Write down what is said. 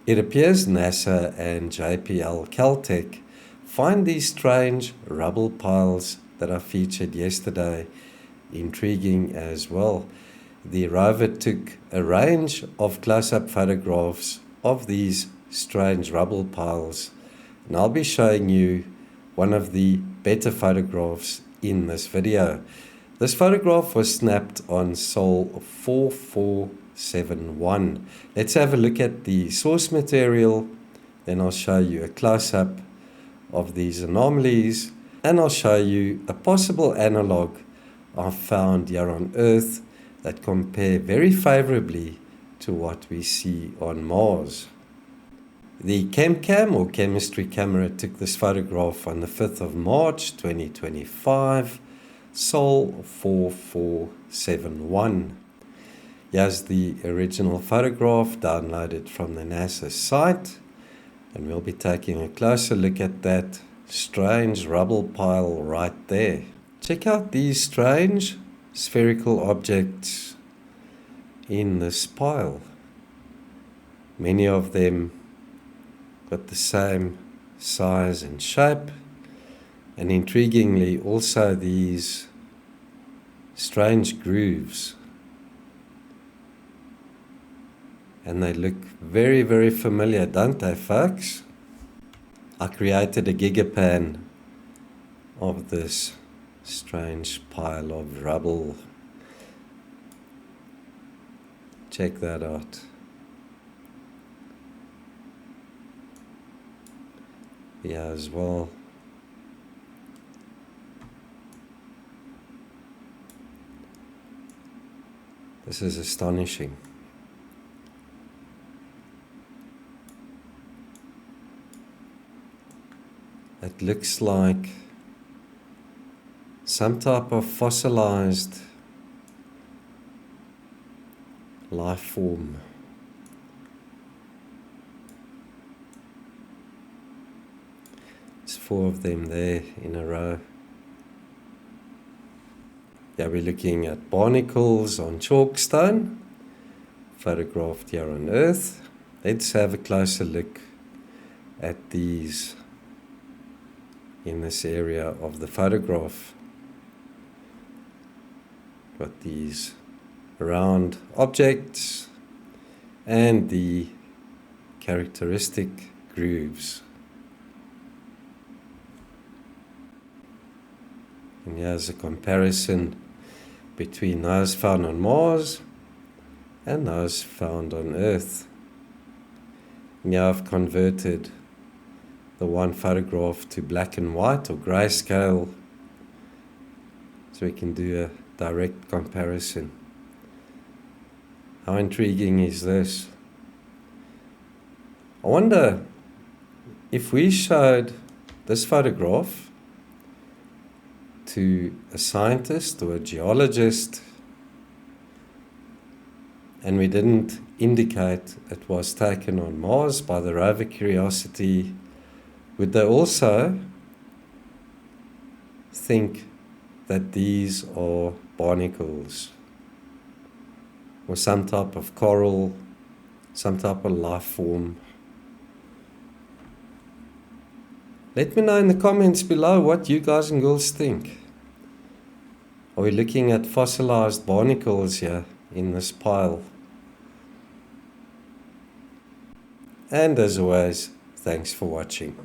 It appears NASA and JPL Caltech find these strange rubble piles that I featured yesterday intriguing as well. The rover took a range of close-up photographs of these strange rubble piles, and I'll be showing you one of the better photographs in this video. This photograph was snapped on Sol 4471. Let's have a look at the source material, then I'll show you a close-up of these anomalies, and I'll show you a possible analog I've found here on Earth that compare very favorably to what we see on Mars. The ChemCam or chemistry camera took this photograph on the 5th of March 2025, Sol 4471. Here's the original photograph downloaded from the NASA site, and we'll be taking a closer look at that strange rubble pile right there. Check out these strange spherical objects in this pile. Many of them got the same size and shape, and intriguingly also these strange grooves, and they look very, very familiar, don't they, folks? I created a gigapan of this strange pile of rubble. Check that out. Yeah, as well. This is astonishing. It looks like some type of fossilized life form. There's 4 of them there in a row. Yeah, we're looking at barnacles on chalkstone, photographed here on Earth. Let's have a closer look at these in this area of the photograph. Got these round objects and the characteristic grooves. And here's a comparison between those found on Mars and those found on Earth. Now I've converted the one photograph to black and white or grayscale, so we can do a direct comparison. How intriguing is this? I wonder if we showed this photograph to a scientist or a geologist and we didn't indicate it was taken on Mars by the Rover Curiosity, would they also think that these are barnacles or some type of coral, some type of life form? Let me know in the comments below what you guys and girls think. Are we looking at fossilized barnacles here in this pile? And as always, thanks for watching.